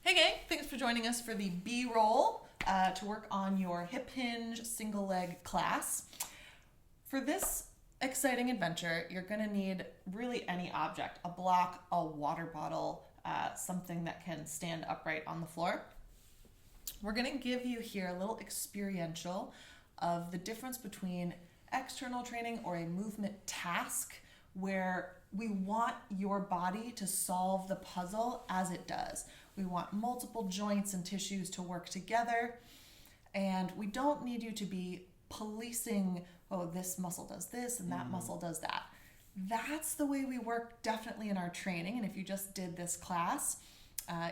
Hey gang, thanks for joining us for the B-roll to work on your hip hinge single leg class. For this exciting adventure, you're gonna need really any object, a block, a water bottle, something that can stand upright on the floor. We're gonna give you here a little experiential of the difference between external training or a movement task where we want your body to solve the puzzle as it does. We want multiple joints and tissues to work together, and we don't need you to be policing, oh, this muscle does this and that muscle does that. That's the way we work definitely in our training, and if you just did this class,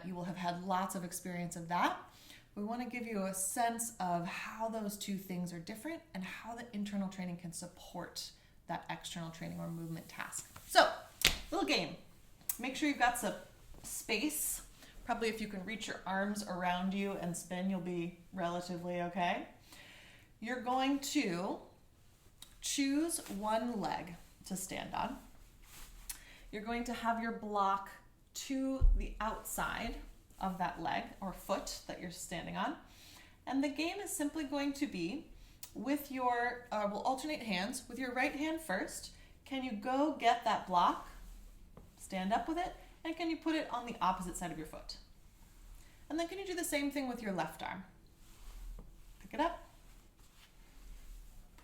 you will have had lots of experience of that. We want to give you a sense of how those two things are different and how the internal training can support that external training or movement task. So, little game. Make sure you've got some space. Probably if you can reach your arms around you and spin, you'll be relatively okay. You're going to choose one leg to stand on. You're going to have your block to the outside of that leg or foot that you're standing on. And the game is simply going to be with your, we'll alternate hands. With your right hand first, can you go get that block, stand up with it, and can you put it on the opposite side of your foot? And then can you do the same thing with your left arm? Pick it up,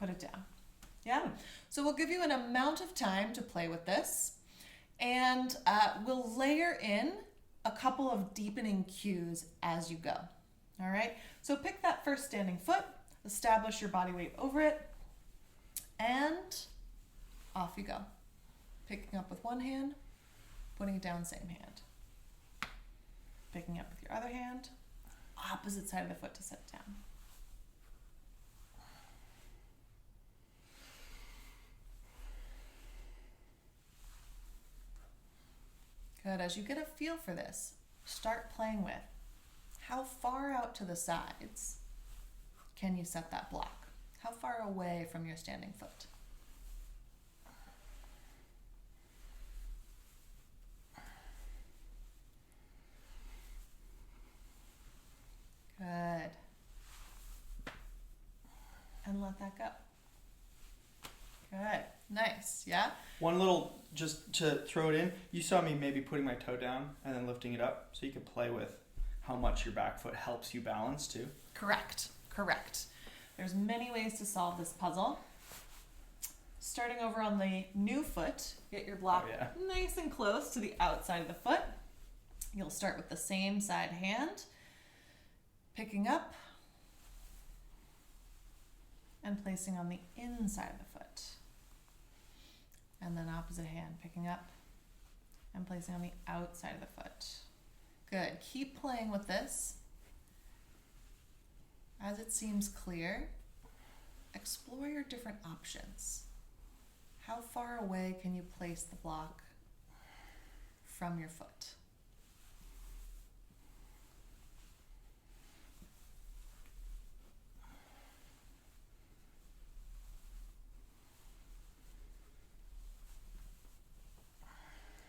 put it down. Yeah, so we'll give you an amount of time to play with this, and we'll layer in a couple of deepening cues as you go. All right, so pick that first standing foot, establish your body weight over it, and off you go. Picking up with one hand, putting it down, same hand. Picking up with your other hand, opposite side of the foot to set it down. Good, as you get a feel for this, start playing with how far out to the sides can you set that block? How far away from your standing foot? Good. And let that go. Good. Nice. Yeah? One little, just to throw it in, you saw me maybe putting my toe down and then lifting it up, so you can play with how much your back foot helps you balance too. Correct. Correct. There's many ways to solve this puzzle. Starting over on the new foot, get your block nice and close to the outside of the foot. You'll start with the same side hand, picking up and placing on the inside of the foot. And then opposite hand, picking up and placing on the outside of the foot. Good. Keep playing with this. As it seems clear, explore your different options. How far away can you place the block from your foot?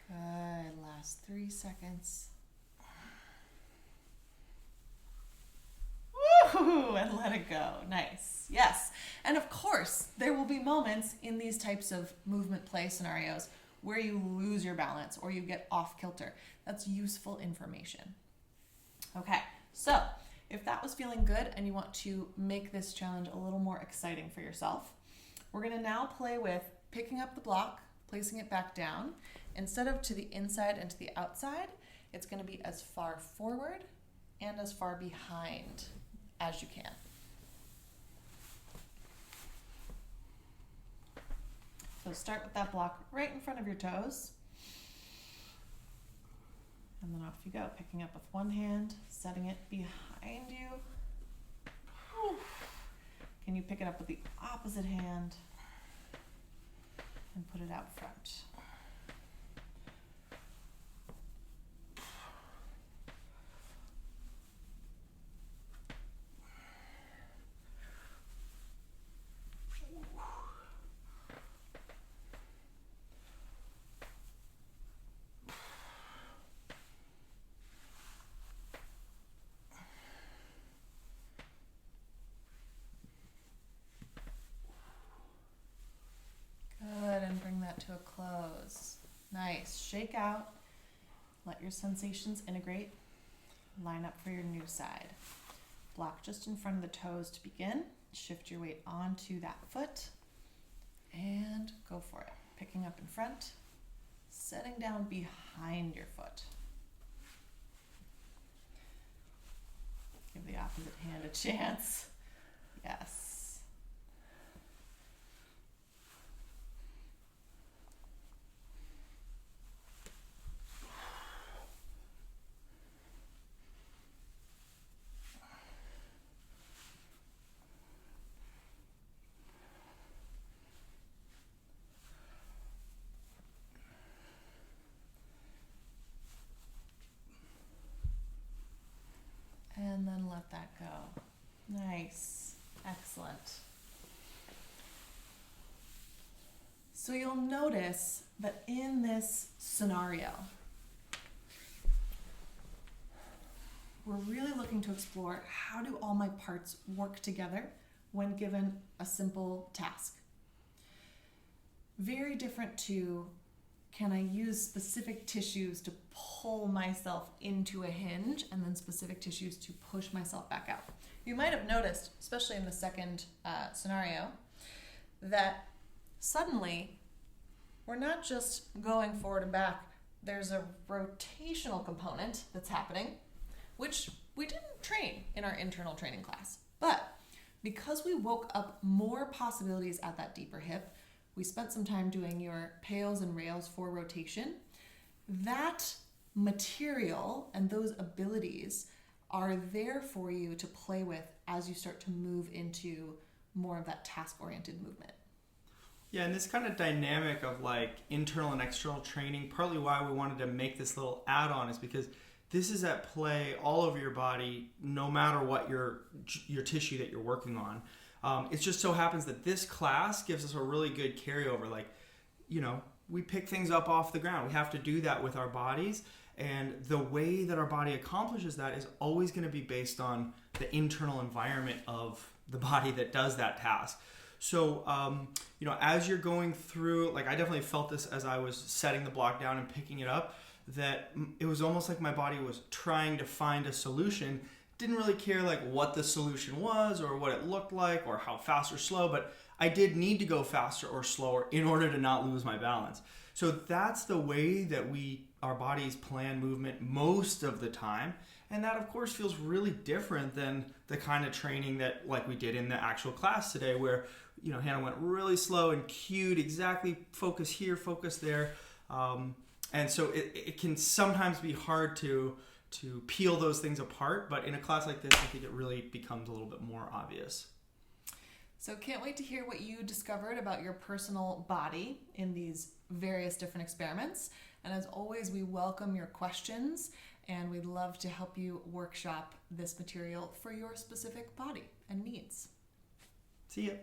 Good. Last 3 seconds. Woo! And let it go. Nice. Yes. And of course, there will be moments in these types of movement play scenarios where you lose your balance or you get off kilter. That's useful information. Okay. So if that was feeling good and you want to make this challenge a little more exciting for yourself, we're going to now play with picking up the block, placing it back down. Instead of to the inside and to the outside, it's going to be as far forward and as far behind as you can. So start with that block right in front of your toes. And then off you go, picking up with one hand, setting it behind you. Whew. Can you pick it up with the opposite hand and put it out front? shake out, let your sensations integrate, line up for your new side. Block just in front of the toes to begin. Shift your weight onto that foot and go for it. Picking up in front, setting down behind your foot. Give the opposite hand a chance. Yes. And then let that go. Nice. Excellent. So you'll notice that in this scenario, we're really looking to explore how do all my parts work together when given a simple task. Very different to, can I use specific tissues to pull myself into a hinge and then specific tissues to push myself back out? You might have noticed, especially in the second scenario, that suddenly we're not just going forward and back. There's a rotational component that's happening, which we didn't train in our internal training class. But because we woke up more possibilities at that deeper hip, we spent some time doing your pales and rails for rotation. That material and those abilities are there for you to play with as you start to move into more of that task-oriented movement. Yeah, and this kind of dynamic of like internal and external training, partly why we wanted to make this little add-on is because this is at play all over your body, no matter what your tissue that you're working on. It just so happens that this class gives us a really good carryover. Like, you know, we pick things up off the ground. We have to do that with our bodies. And the way that our body accomplishes that is always going to be based on the internal environment of the body that does that task. So, you know, as you're going through, like I definitely felt this as I was setting the block down and picking it up, that it was almost like my body was trying to find a solution. Didn't really care like what the solution was or what it looked like or how fast or slow, but I did need to go faster or slower in order to not lose my balance. So that's the way that our bodies plan movement most of the time. And that of course feels really different than the kind of training that like we did in the actual class today where, you know, Hannah went really slow and cued exactly focus here, focus there. And so it can sometimes be hard to peel those things apart, but in a class like this, I think it really becomes a little bit more obvious. So can't wait to hear what you discovered about your personal body in these various different experiments. And as always, we welcome your questions and we'd love to help you workshop this material for your specific body and needs. See ya.